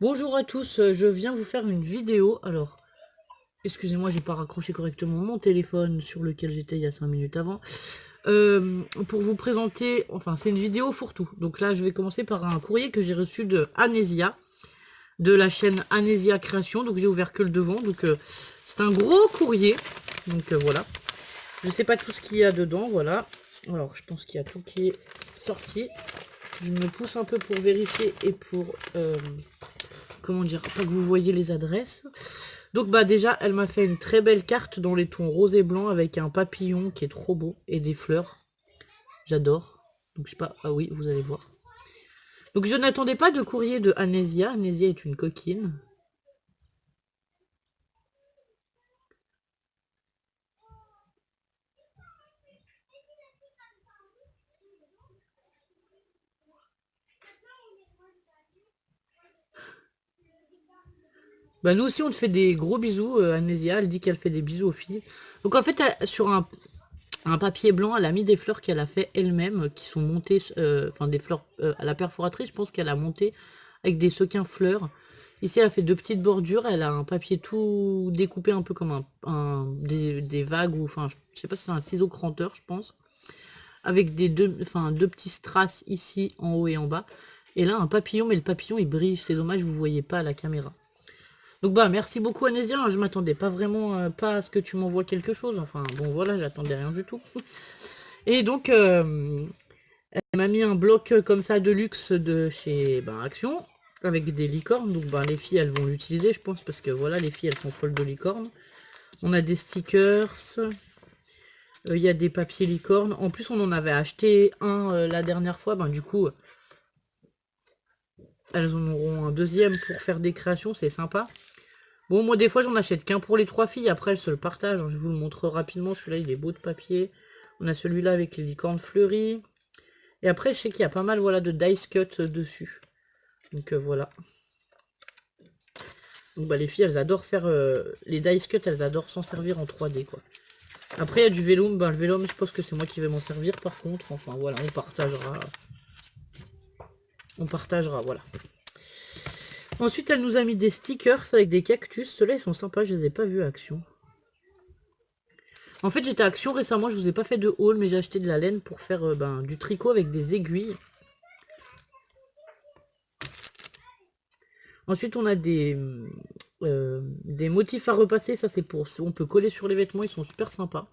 Bonjour à tous, je viens vous faire une vidéo. Alors, excusez-moi, j'ai pas raccroché correctement mon téléphone sur lequel j'étais il y a 5 minutes avant. Pour vous présenter, enfin c'est une vidéo fourre-tout. Donc là, je vais commencer par un courrier que j'ai reçu de Anésia, de la chaîne Anésia Création. Donc j'ai ouvert que le devant, donc c'est un gros courrier. Donc voilà. Je sais pas tout ce qu'il y a dedans, voilà. Alors je pense qu'il y a tout qui est sorti. Je me pousse un peu pour vérifier et pour... comment dire, pas que vous voyez les adresses. Donc bah déjà, elle m'a fait une très belle carte dans les tons rose et blanc avec un papillon qui est trop beau et des fleurs. J'adore. Donc je sais pas, ah oui, vous allez voir. Donc je n'attendais pas de courrier de Anésia. Anésia est une coquine. Bah nous aussi on te fait des gros bisous, Anésia. Elle dit qu'elle fait des bisous aux filles. Donc en fait, sur un papier blanc, elle a mis des fleurs qu'elle a fait elle-même, qui sont montées, enfin des fleurs à la perforatrice, je pense qu'elle a monté avec des sequins fleurs. Ici, elle a fait deux petites bordures, elle a un papier tout découpé un peu comme des vagues, ou enfin, je sais pas si c'est un ciseau cranteur, je pense, avec deux petits strass ici, en haut et en bas. Et là, un papillon, mais le papillon, il brille, c'est dommage, vous voyez pas à la caméra. Donc bah, merci beaucoup Anésia, je m'attendais pas vraiment pas à ce que tu m'envoies quelque chose, enfin, bon voilà, j'attendais rien du tout. Et donc, elle m'a mis un bloc comme ça de luxe de chez Action, avec des licornes. Donc les filles, elles vont l'utiliser, je pense, parce que voilà, les filles, elles sont folles de licornes. On a des stickers, il y a des papiers licornes. En plus, on en avait acheté un la dernière fois. Du coup, elles en auront un deuxième pour faire des créations, c'est sympa. Bon, moi, des fois, j'en achète qu'un pour les 3 filles. Après, elles se le partagent. Je vous le montre rapidement. Celui-là, il est beau de papier. On a celui-là avec les licornes fleuries. Et après, je sais qu'il y a pas mal voilà, de dice cut dessus. Donc voilà. Donc les filles, elles adorent faire... les dice cut, elles adorent s'en servir en 3D, quoi. Après, il y a du vélum. Le vélum, je pense que c'est moi qui vais m'en servir, par contre. Enfin, voilà, on partagera. On partagera, voilà. Ensuite, elle nous a mis des stickers avec des cactus. Ceux-là, ils sont sympas. Je les ai pas vus à Action. En fait, j'étais à Action récemment. Je vous ai pas fait de haul, mais j'ai acheté de la laine pour faire du tricot avec des aiguilles. Ensuite, on a des motifs à repasser. Ça, c'est pour... On peut coller sur les vêtements. Ils sont super sympas.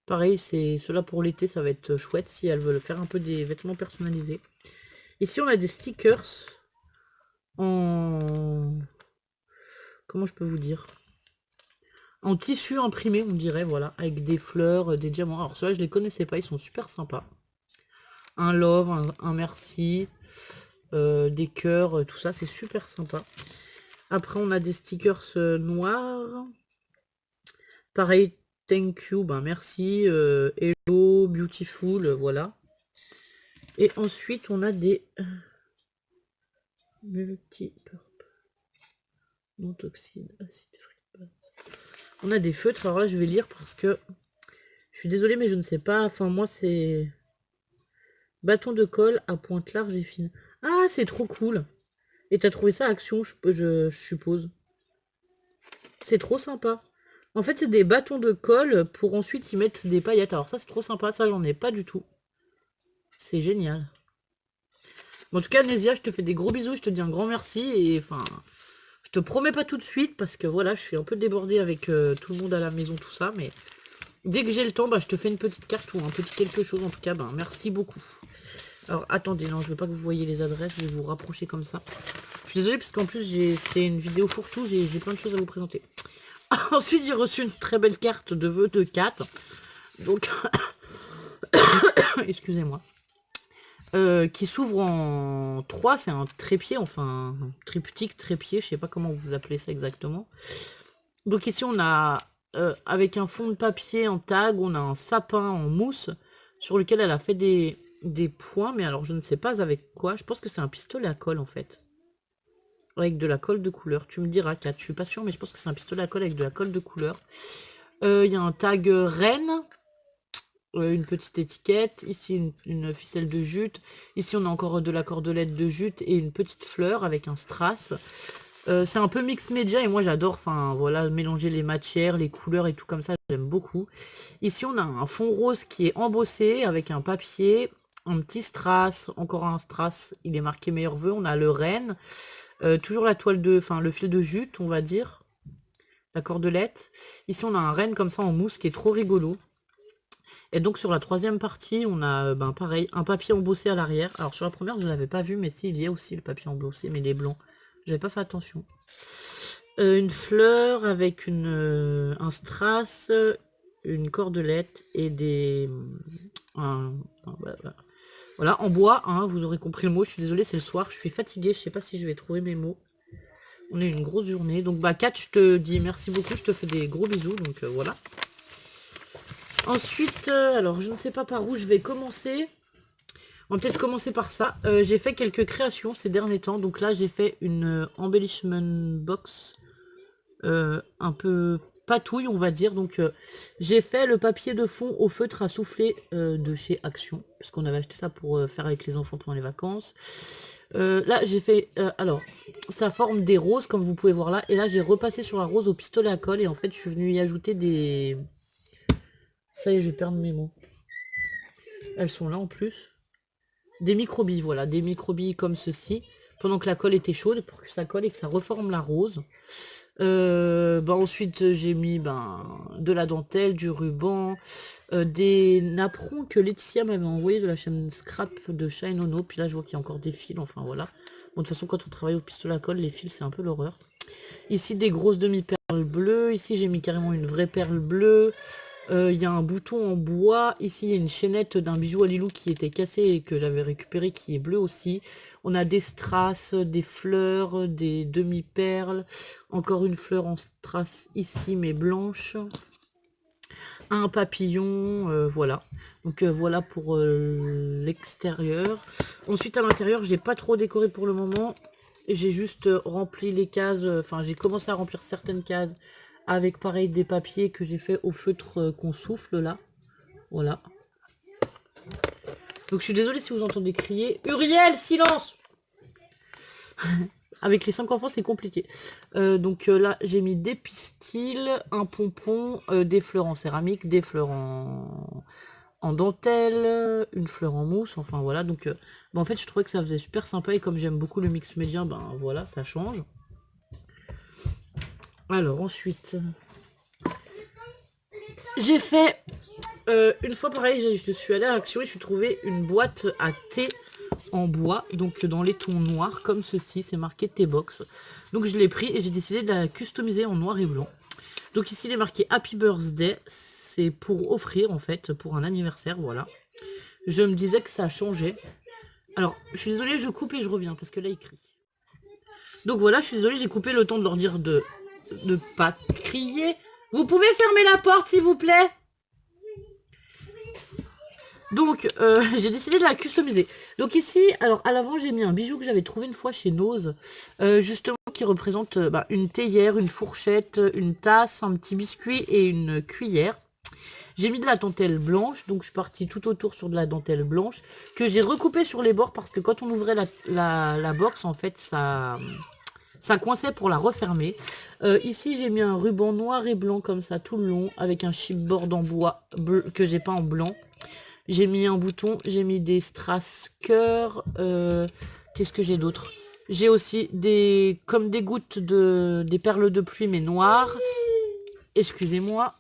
Pareil, c'est cela pour l'été. Ça va être chouette si elles veulent faire un peu des vêtements personnalisés. Ici, on a des stickers en... Comment je peux vous dire? En tissu imprimé, on dirait, voilà. Avec des fleurs, des diamants. Alors, ceux-là, je les connaissais pas. Ils sont super sympas. Un love, un merci. Des cœurs, tout ça. C'est super sympa. Après, on a des stickers noirs. Pareil, thank you, merci, hello, beautiful, voilà. Et ensuite, on a des non toxine, acide free. On a des feutres. Alors là, je vais lire parce que je suis désolée, mais je ne sais pas. Enfin, moi, c'est bâton de colle à pointe large et fine. Ah, c'est trop cool. Et t'as trouvé ça à Action, je suppose. C'est trop sympa. En fait, c'est des bâtons de colle pour ensuite y mettre des paillettes. Alors ça, c'est trop sympa. Ça, j'en ai pas du tout. C'est génial. En tout cas, Nésia, je te fais des gros bisous. Je te dis un grand merci. Et enfin, je te promets pas tout de suite parce que voilà, je suis un peu débordée avec tout le monde à la maison, tout ça. Mais dès que j'ai le temps, je te fais une petite carte ou un petit quelque chose. En tout cas, merci beaucoup. Alors, attendez, non, je veux pas que vous voyez les adresses. Je vais vous rapprocher comme ça. Je suis désolée parce qu'en plus, c'est une vidéo fourre-tout. J'ai plein de choses à vous présenter. Ensuite, j'ai reçu une très belle carte de vœux de 4. Donc, excusez-moi. Qui s'ouvre en 3, c'est un trépied, enfin, un triptyque, trépied, je sais pas comment vous appelez ça exactement. Donc ici, on a, avec un fond de papier en tag, on a un sapin en mousse, sur lequel elle a fait des points, mais alors je ne sais pas avec quoi. Je pense que c'est un pistolet à colle, en fait. Avec de la colle de couleur. Tu me diras, Kat, je suis pas sûre, mais je pense que c'est un pistolet à colle avec de la colle de couleur. Il y a un tag reine. une petite étiquette, ici une ficelle de jute, ici on a encore de la cordelette de jute et une petite fleur avec un strass. C'est un peu mix média et moi j'adore, enfin voilà, mélanger les matières, les couleurs et tout comme ça, j'aime beaucoup. Ici on a un fond rose qui est embossé avec un papier, un petit strass, encore un strass, il est marqué meilleurs vœux, on a le renne, toujours la toile de, enfin le fil de jute on va dire, la cordelette. Ici on a un renne comme ça en mousse qui est trop rigolo. Et donc sur la troisième partie, on a ben, pareil, un papier embossé à l'arrière. Alors sur la première, je ne l'avais pas vu, mais si, il y a aussi le papier embossé, mais il est blanc. J'avais pas fait attention. Une fleur avec un strass, une cordelette et des... voilà, en bois, hein, vous aurez compris le mot. Je suis désolée, c'est le soir, je suis fatiguée, je sais pas si je vais trouver mes mots. On a eu une grosse journée. Donc bah Kat, je te dis merci beaucoup, je te fais des gros bisous, donc voilà. Ensuite, alors je ne sais pas par où je vais commencer. On va peut-être commencer par ça. J'ai fait quelques créations ces derniers temps. Donc là, j'ai fait une embellishment box un peu patouille, on va dire. Donc j'ai fait le papier de fond au feutre à souffler de chez Action. Parce qu'on avait acheté ça pour faire avec les enfants pendant les vacances. Là, j'ai fait... alors, ça forme des roses, comme vous pouvez voir là. Et là, j'ai repassé sur la rose au pistolet à colle. Et en fait, je suis venue y ajouter des... Ça y est, je vais perdre mes mots. Elles sont là en plus. Des microbilles, voilà, des microbilles comme ceci, pendant que la colle était chaude, pour que ça colle et que ça reforme la rose. Ensuite, j'ai mis de la dentelle, du ruban, des napperons que Laetitia m'avait envoyé de la chaîne Scrap de Shine Ono. Puis là, je vois qu'il y a encore des fils, enfin voilà. Bon, de toute façon, quand on travaille au pistolet à colle, les fils, c'est un peu l'horreur. Ici, des grosses demi-perles bleues. Ici, j'ai mis carrément une vraie perle bleue. Il y a un bouton en bois. Ici, il y a une chaînette d'un bijou à Lilou qui était cassée et que j'avais récupéré, qui est bleu aussi. On a des strass, des fleurs, des demi-perles. Encore une fleur en strass ici, mais blanche. Un papillon, voilà. Donc voilà pour l'extérieur. Ensuite, à l'intérieur, je n'ai pas trop décoré pour le moment. J'ai juste rempli les cases. Enfin, j'ai commencé à remplir certaines cases avec pareil des papiers que j'ai fait au feutre qu'on souffle là. Voilà. Donc je suis désolée si vous entendez crier. Uriel, silence. Avec les 5 enfants, c'est compliqué. Là, j'ai mis des pistils, un pompon, des fleurs en céramique, des fleurs en dentelle, une fleur en mousse, enfin voilà. Donc en fait, je trouvais que ça faisait super sympa et comme j'aime beaucoup le mix média, voilà, ça change. Alors ensuite, j'ai fait une fois pareil, je suis allée à Action et je suis trouvé une boîte à thé en bois, donc dans les tons noirs comme ceci, c'est marqué T-Box. Donc je l'ai pris et j'ai décidé de la customiser en noir et blanc. Donc ici il est marqué Happy Birthday, c'est pour offrir en fait, pour un anniversaire, voilà. Je me disais que ça changeait. Alors, je suis désolée, je coupe et je reviens parce que là il crie. Donc voilà, je suis désolée, j'ai coupé le temps de leur dire de ne pas crier. Vous pouvez fermer la porte s'il vous plaît? Donc, j'ai décidé de la customiser. Donc ici, alors à l'avant, j'ai mis un bijou que j'avais trouvé une fois chez Nose, justement qui représente une théière, une fourchette, une tasse, un petit biscuit et une cuillère. J'ai mis de la dentelle blanche, donc je suis partie tout autour sur de la dentelle blanche, que j'ai recoupé sur les bords parce que quand on ouvrait la box, en fait, ça coinçait pour la refermer. Ici, j'ai mis un ruban noir et blanc comme ça tout le long, avec un chipboard en bois que j'ai peint en blanc. J'ai mis un bouton, j'ai mis des strass cœur. Qu'est-ce que j'ai d'autre? J'ai aussi comme des gouttes des perles de pluie mais noires. Excusez-moi.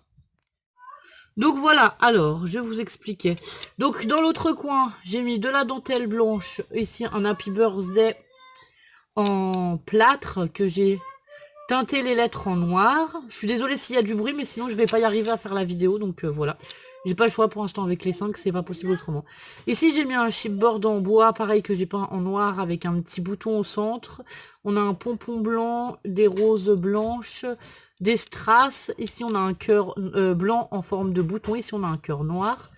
Donc voilà, alors je vous expliquais. Donc dans l'autre coin, j'ai mis de la dentelle blanche. Ici un Happy Birthday en plâtre que j'ai teinté les lettres en noir. Je suis désolée s'il y a du bruit, mais sinon je vais pas y arriver à faire la vidéo. Donc voilà. J'ai pas le choix pour l'instant avec les 5, c'est pas possible autrement. Ici, j'ai mis un chipboard en bois, pareil que j'ai peint en noir avec un petit bouton au centre. On a un pompon blanc, des roses blanches, des strass. Ici, on a un cœur blanc en forme de bouton. Ici, on a un cœur noir.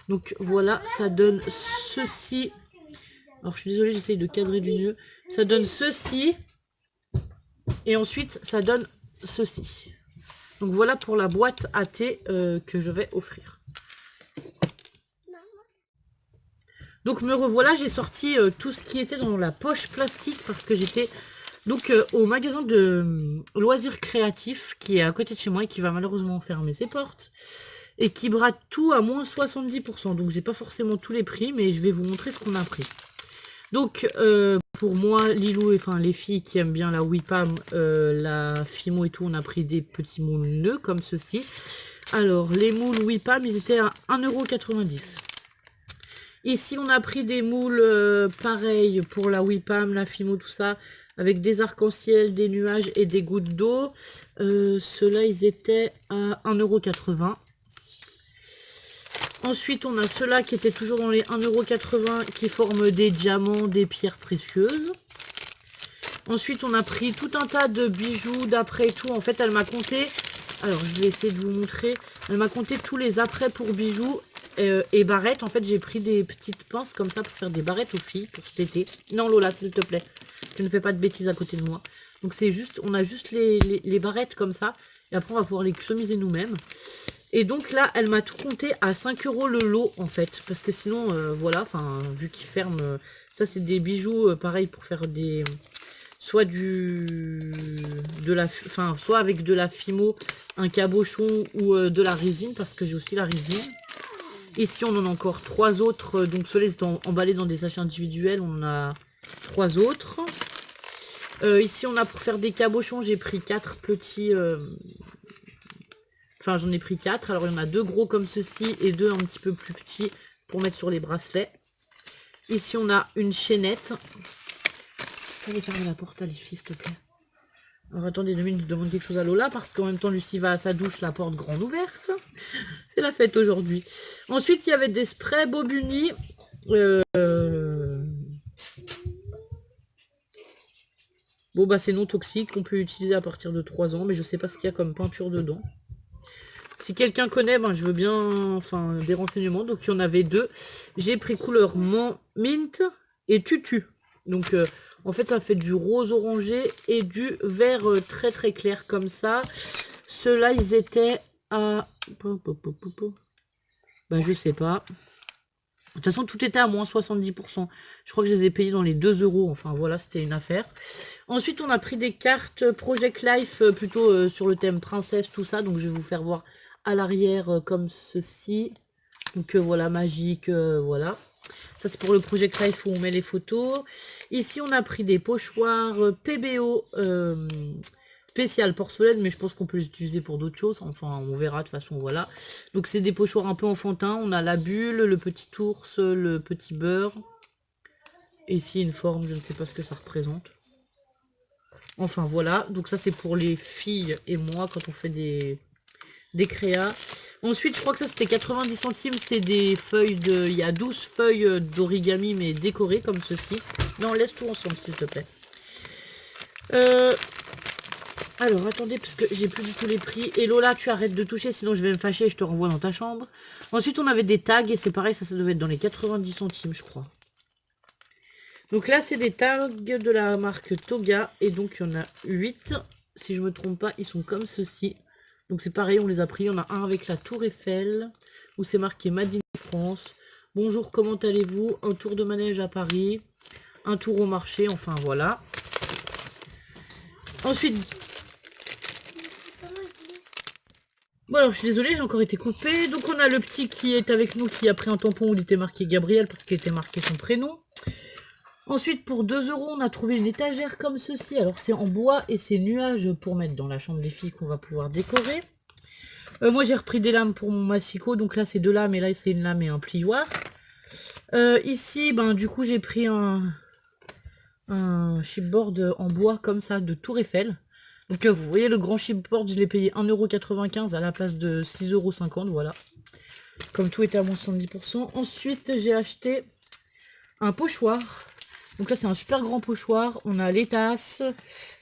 Donc voilà, ça donne ceci. Alors, je suis désolée, j'essaye de cadrer du mieux. Ça donne ceci. Et ensuite, ça donne ceci. Donc voilà pour la boîte à thé que je vais offrir. Donc me revoilà, j'ai sorti tout ce qui était dans la poche plastique parce que j'étais donc au magasin de loisirs créatifs qui est à côté de chez moi et qui va malheureusement fermer ses portes et qui brade tout à moins 70%. Donc j'ai pas forcément tous les prix, mais je vais vous montrer ce qu'on a pris. Donc pour moi, Lilou, enfin les filles qui aiment bien la Wipam, la Fimo et tout, on a pris des petits moules nœuds comme ceci. Alors les moules Wipam, ils étaient à 1,90 €. Ici, on a pris des moules pareils pour la Wipam, la Fimo, tout ça, avec des arcs-en-ciel, des nuages et des gouttes d'eau. Ceux-là, ils étaient à 1,80 €. Ensuite, on a ceux-là qui étaient toujours dans les 1,80 € qui forment des diamants, des pierres précieuses. Ensuite, on a pris tout un tas de bijoux d'après et tout. En fait, elle m'a compté, alors je vais essayer de vous montrer, elle m'a compté tous les après pour bijoux et barrettes. En fait, j'ai pris des petites pinces comme ça pour faire des barrettes aux filles pour cet été. Non, Lola, s'il te plaît, tu ne fais pas de bêtises à côté de moi. Donc, c'est juste, on a juste les barrettes comme ça. Et après, on va pouvoir les customiser nous-mêmes. Et donc là, elle m'a tout compté à 5 € le lot, en fait. Parce que sinon, voilà, enfin, vu qu'ils ferment... ça, c'est des bijoux, pareil, pour faire des... soit soit avec de la Fimo, un cabochon ou de la résine, parce que j'ai aussi la résine. Ici, on en a encore 3 autres. Donc, ceux-là, ils sont emballés dans des sachets individuels. On en a 3 autres. Ici, on a pour faire des cabochons, j'ai pris 4 petits... Enfin, j'en ai pris 4. Alors, il y en a 2 gros comme ceci et 2 un petit peu plus petits pour mettre sur les bracelets. Ici, on a une chaînette. Allez, fermer la porte à les filles, s'il te plaît. Alors, attendez 2 minutes, je demande quelque chose à Lola parce qu'en même temps, Lucie va à sa douche, la porte grande ouverte. C'est la fête aujourd'hui. Ensuite, il y avait des sprays Bobuni. Bon, bah, c'est non toxique. On peut utiliser à partir de 3 ans, mais je sais pas ce qu'il y a comme peinture dedans. Si quelqu'un connaît, ben, je veux bien enfin, des renseignements. Donc, il y en avait 2. J'ai pris couleur mint et tutu. Donc, en fait, ça fait du rose orangé et du vert très très clair comme ça. Ceux-là, ils étaient à... Ben, je sais pas. De toute façon, tout était à moins 70%. Je crois que je les ai payés dans les 2 €. Enfin, voilà, c'était une affaire. Ensuite, on a pris des cartes Project Life, plutôt sur le thème princesse, tout ça. Donc, je vais vous faire voir à l'arrière comme ceci. Donc, voilà, magique, voilà. Ça, c'est pour le Project Life où on met les photos. Ici, on a pris des pochoirs PBO spécial porcelaine, mais je pense qu'on peut les utiliser pour d'autres choses. Enfin, on verra de toute façon, voilà. Donc, c'est des pochoirs un peu enfantins. On a la bulle, le petit ours, le petit beurre. Et ici, une forme, je ne sais pas ce que ça représente. Enfin, voilà. Donc, ça, c'est pour les filles et moi quand on fait des créas. Ensuite, je crois que ça, c'était 90 centimes. C'est des feuilles de... Il y a 12 feuilles d'origami, mais décorées comme ceci. Non, laisse tout ensemble, s'il te plaît. Alors, attendez, parce que j'ai plus du tout les prix. Et Lola, tu arrêtes de toucher, sinon je vais me fâcher et je te renvoie dans ta chambre. Ensuite, on avait des tags, et c'est pareil, ça devait être dans les 90 centimes, je crois. Donc là, c'est des tags de la marque Toga, et donc il y en a 8. Si je me trompe pas, ils sont comme ceci. Donc c'est pareil, on les a pris. Il y en a un avec la Tour Eiffel, où c'est marqué Made in France. Bonjour, comment allez-vous? Un tour de manège à Paris. Un tour au marché, enfin voilà. Ensuite... Bon alors je suis désolée, j'ai encore été coupée. Donc on a le petit qui est avec nous qui a pris un tampon où il était marqué Gabriel parce qu'il était marqué son prénom. Ensuite pour 2 €, on a trouvé une étagère comme ceci. Alors c'est en bois et c'est nuages pour mettre dans la chambre des filles qu'on va pouvoir décorer. Moi j'ai repris des lames pour mon massicot. Donc là c'est 2 lames et là c'est une lame et un plioir. Ici ben du coup j'ai pris un chipboard en bois comme ça de Tour Eiffel. Donc vous voyez le grand chipboard, je l'ai payé 1,95 € à la place de 6,50 €, voilà. Comme tout était à moins 70%. Ensuite j'ai acheté un pochoir. Donc là c'est un super grand pochoir. On a les tasses,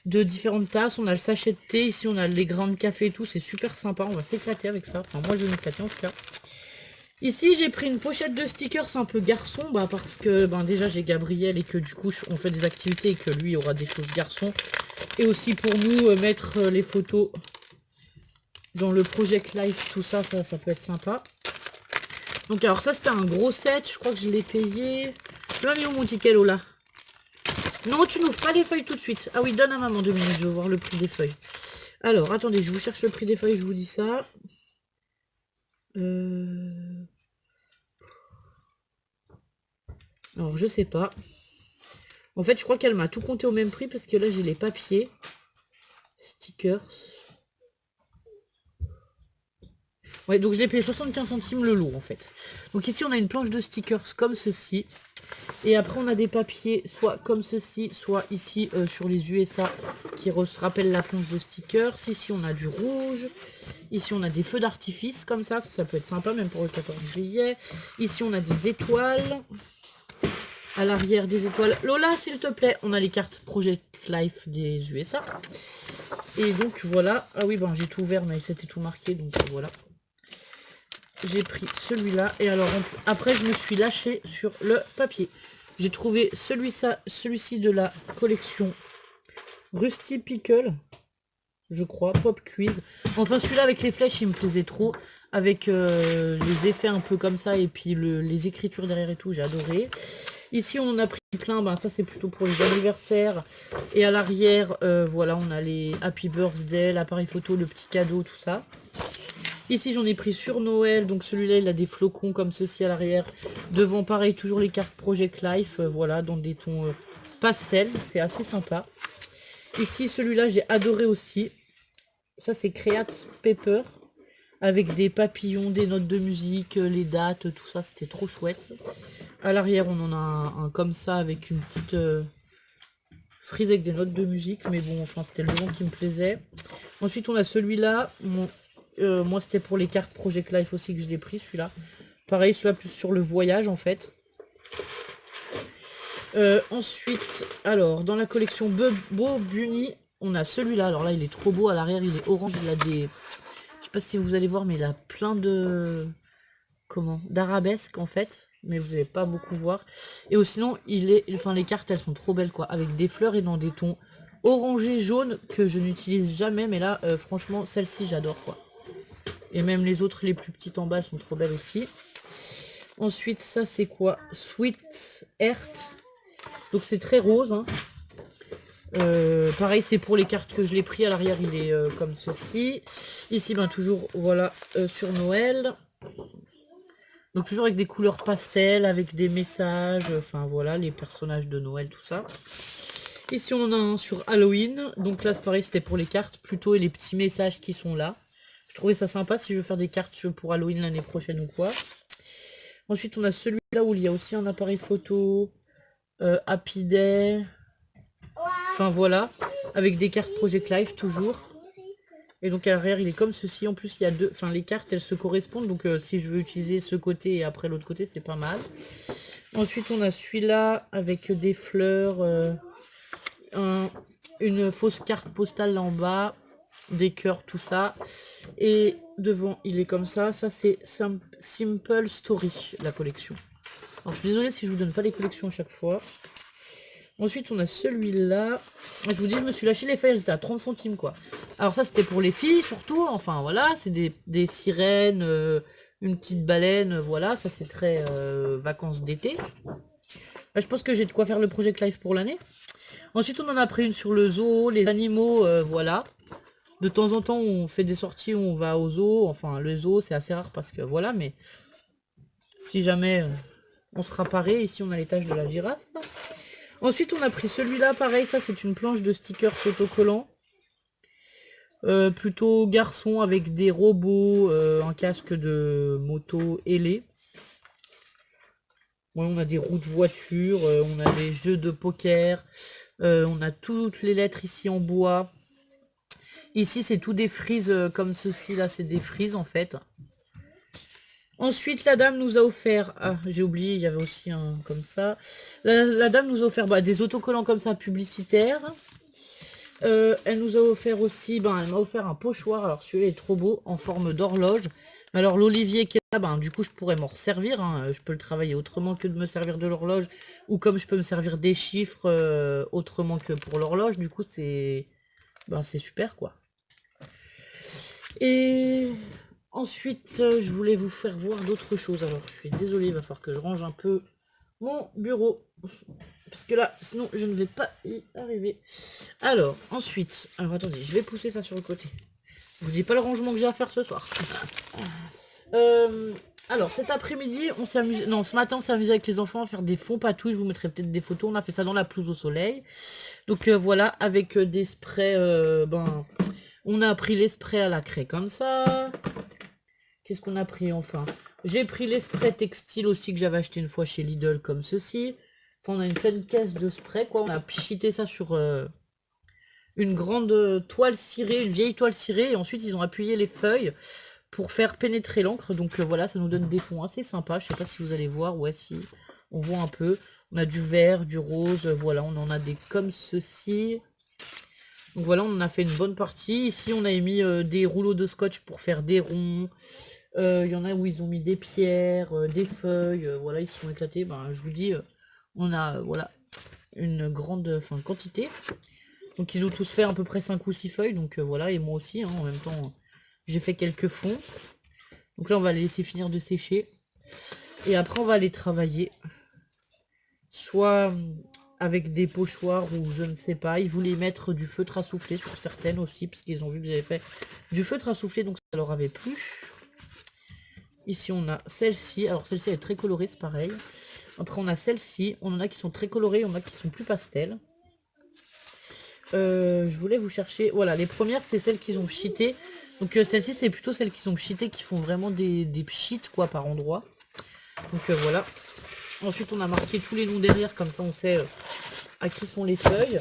de différentes tasses. On a le sachet de thé, ici on a les grains de café et tout. C'est super sympa, on va s'éclater avec ça. Enfin moi je vais m'éclater en tout cas. Ici j'ai pris une pochette de stickers un peu garçon, bah parce que déjà j'ai Gabriel et que du coup on fait des activités et que lui aura des choses garçons. Et aussi pour nous mettre les photos dans le Project Life, tout ça, ça peut être sympa. Donc alors ça c'était un gros set, je crois que je l'ai payé. Tu l'as mis où mon ticket Lola? Non, tu n'ouvres pas les feuilles tout de suite. Ah oui, donne à maman 2 minutes, je veux voir le prix des feuilles. Alors, attendez, je vous cherche le prix des feuilles, je vous dis ça. Alors, je sais pas. En fait, je crois qu'elle m'a tout compté au même prix parce que là, j'ai les papiers. Stickers. Ouais, donc je l'ai payé 75 centimes le lot, en fait. Donc ici, on a une planche de stickers comme ceci. Et après, on a des papiers, soit comme ceci, soit ici sur les USA, qui se rappellent la planche de stickers. Ici, on a du rouge. Ici, on a des feux d'artifice, comme ça peut être sympa, même pour le 14 juillet. Ici, on a des étoiles. À l'arrière, des étoiles. Lola, s'il te plaît, on a les cartes Project Life des USA. Et donc, voilà. Ah oui, bon, j'ai tout ouvert, mais c'était tout marqué, donc voilà. J'ai pris celui-là. Et alors, après, je me suis lâchée sur le papier. J'ai trouvé celui-ci de la collection Rusty Pickle, je crois, Pop Quiz. Enfin, celui-là avec les flèches, il me plaisait trop. Avec les effets un peu comme ça et puis les écritures derrière et tout, j'ai adoré. Ici, on en a pris plein. Ben, ça, c'est plutôt pour les anniversaires. Et à l'arrière, voilà, on a les Happy Birthday, l'appareil photo, le petit cadeau, tout ça. Ici, j'en ai pris sur Noël. Donc, celui-là, il a des flocons comme ceci à l'arrière. Devant, pareil, toujours les cartes Project Life. Voilà, dans des tons pastel. C'est assez sympa. Ici, celui-là, j'ai adoré aussi. Ça, c'est Create Paper. Avec des papillons, des notes de musique, les dates, tout ça. C'était trop chouette. À l'arrière, on en a un comme ça avec une petite frise avec des notes de musique. Mais bon, enfin, c'était le nom qui me plaisait. Ensuite, on a celui-là. Moi, c'était pour les cartes Project Life aussi que je l'ai pris, celui-là. Pareil, celui-là plus sur le voyage, en fait. Ensuite, alors, dans la collection Beau Bunny, on a celui-là. Alors là, il est trop beau. À l'arrière, il est orange. Il a des... Je sais pas si vous allez voir, mais il a plein de... Comment? D'arabesques, en fait. Mais vous n'allez pas beaucoup voir. Et sinon, enfin, les cartes, elles sont trop belles, quoi. Avec des fleurs et dans des tons orangés, jaunes, que je n'utilise jamais. Mais là, franchement, celle-ci, j'adore, quoi. Et même les autres, les plus petites en bas, elles sont trop belles aussi. Ensuite, ça, c'est quoi? Sweet Earth. Donc, c'est très rose, hein. Pareil, c'est pour les cartes que je l'ai pris. À l'arrière, il est comme ceci. Ici, ben, toujours, voilà, sur Noël. Donc, toujours avec des couleurs pastel, avec des messages. Enfin, voilà, les personnages de Noël, tout ça. Ici, on en a un sur Halloween. Donc là, c'est pareil, c'était pour les cartes plutôt et les petits messages qui sont là. Je trouvais ça sympa si je veux faire des cartes pour Halloween l'année prochaine ou quoi. Ensuite, on a celui-là où il y a aussi un appareil photo. Happy Day. Enfin, voilà. Avec des cartes Project Life, toujours. Et donc, à l'arrière, il est comme ceci. En plus, il y a deux... Enfin, les cartes, elles se correspondent. Donc, si je veux utiliser ce côté et après l'autre côté, c'est pas mal. Ensuite, on a celui-là avec des fleurs. Une fausse carte postale là en bas. Des cœurs, tout ça. Et devant, il est comme ça. Ça, c'est Simple Story, la collection. Alors, je suis désolée si je vous donne pas les collections à chaque fois. Ensuite, on a celui-là. Je vous dis, je me suis lâché les feuilles, elles étaient à 30 centimes, quoi. Alors ça, c'était pour les filles, surtout. Enfin, voilà, c'est des sirènes, une petite baleine, voilà. Ça, c'est très vacances d'été. Là, je pense que j'ai de quoi faire le Project Life pour l'année. Ensuite, on en a pris une sur le zoo, les animaux, voilà. De temps en temps, on fait des sorties où on va au zoo. Enfin, le zoo, c'est assez rare parce que, voilà, mais si jamais on sera paré, ici, on a l'étage de la girafe. Ensuite, on a pris celui-là, pareil, ça c'est une planche de stickers autocollants. Plutôt garçon avec des robots, un casque de moto ailé. Ouais, on a des roues de voiture, on a des jeux de poker, on a toutes les lettres ici en bois. Ici, c'est tout des frises comme ceci, là, c'est des frises en fait. Ensuite, la dame nous a offert... Ah, j'ai oublié, il y avait aussi un comme ça. La dame nous a offert des autocollants comme ça, publicitaires. Elle nous a offert aussi... elle m'a offert un pochoir. Alors, celui-là est trop beau, en forme d'horloge. Mais alors, l'olivier qui est là, du coup, je pourrais m'en resservir. Hein. Je peux le travailler autrement que de me servir de l'horloge. Ou comme je peux me servir des chiffres autrement que pour l'horloge. Du coup, c'est... c'est super, quoi. Et... Ensuite, je voulais vous faire voir d'autres choses. Alors, je suis désolée, il va falloir que je range un peu mon bureau. Parce que là, sinon, je ne vais pas y arriver. Alors, ensuite, alors attendez, je vais pousser ça sur le côté. Je vous dis pas le rangement que j'ai à faire ce soir. Alors, cet après-midi, on s'est amusé... Non, ce matin, on s'est amusé avec les enfants à faire des fonds patouilles. Je vous mettrai peut-être des photos. On a fait ça dans la pelouse au soleil. Donc, voilà, avec des sprays... on a pris les sprays à la craie comme ça. Qu'est-ce qu'on a pris enfin? J'ai pris les sprays textiles aussi que j'avais acheté une fois chez Lidl comme ceci. Enfin, on a une pleine caisse de sprays, quoi. On a pchité ça sur une grande toile cirée, une vieille toile cirée. Et ensuite, ils ont appuyé les feuilles pour faire pénétrer l'encre. Donc voilà, ça nous donne des fonds assez sympas. Je sais pas si vous allez voir. Ouais, si. On voit un peu. On a du vert, du rose. Voilà, on en a des comme ceci. Donc voilà, on en a fait une bonne partie. Ici, on a mis des rouleaux de scotch pour faire des ronds. Il y en a où ils ont mis des pierres, des feuilles. Voilà, ils se sont éclatés. Ben, je vous dis, on a voilà une grande quantité. Donc ils ont tous fait à peu près 5 ou 6 feuilles. Donc voilà, et moi aussi, hein, en même temps, j'ai fait quelques fonds. Donc là, on va les laisser finir de sécher. Et après, on va les travailler. Soit avec des pochoirs ou je ne sais pas. Ils voulaient mettre du feutre à souffler sur certaines aussi. Parce qu'ils ont vu que j'avais fait du feutre à souffler. Donc ça leur avait plu. Ici, on a celle-ci. Alors celle-ci, elle est très colorée, c'est pareil. Après, on a celle-ci. On en a qui sont très colorées. On en a qui sont plus pastel. Je voulais vous chercher... Voilà, les premières, c'est celles qu'ils ont pchitées. Donc celles-ci, c'est plutôt celles qui sont pchitées, qui font vraiment des pchites, quoi, par endroit. Donc voilà. Ensuite, on a marqué tous les noms derrière, comme ça, on sait à qui sont les feuilles.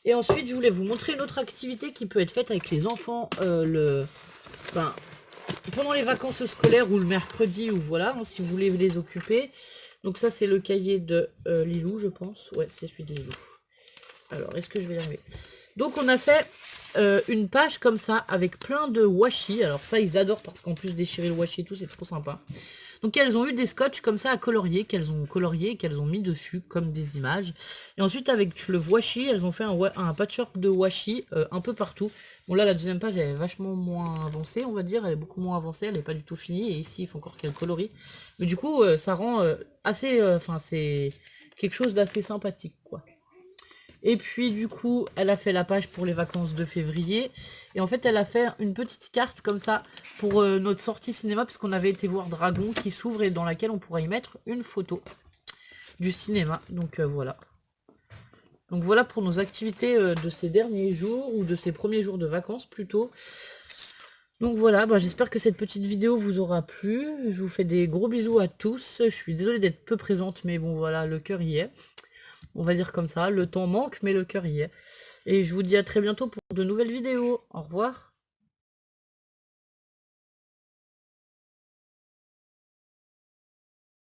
Et ensuite, je voulais vous montrer une autre activité qui peut être faite avec les enfants pendant les vacances scolaires ou le mercredi, ou voilà, hein, si vous voulez les occuper. Donc ça, c'est le cahier de Lilou, je pense. Ouais, c'est celui de Lilou. Alors, est-ce que je vais y arriver? Donc, on a fait une page comme ça, avec plein de washi. Alors ça, ils adorent, parce qu'en plus déchirer le washi et tout, c'est trop sympa. Donc, elles ont eu des scotch comme ça à colorier, qu'elles ont colorié, qu'elles ont mis dessus, comme des images. Et ensuite, avec le washi, elles ont fait un patchwork de washi un peu partout. Bon, là, la deuxième page, elle est vachement moins avancée, on va dire. Elle est beaucoup moins avancée, elle n'est pas du tout finie. Et ici, il faut encore qu'elle colorie. Mais du coup, ça rend assez... Enfin, c'est quelque chose d'assez sympathique, quoi. Et puis du coup, elle a fait la page pour les vacances de février. Et en fait, elle a fait une petite carte comme ça pour notre sortie cinéma, puisqu'on avait été voir Dragon qui s'ouvre et dans laquelle on pourra y mettre une photo du cinéma. Donc voilà. Donc voilà pour nos activités de ces derniers jours, ou de ces premiers jours de vacances plutôt. Donc voilà, j'espère que cette petite vidéo vous aura plu. Je vous fais des gros bisous à tous. Je suis désolée d'être peu présente, mais bon voilà, le cœur y est. On va dire comme ça, le temps manque, mais le cœur y est. Et je vous dis à très bientôt pour de nouvelles vidéos. Au revoir.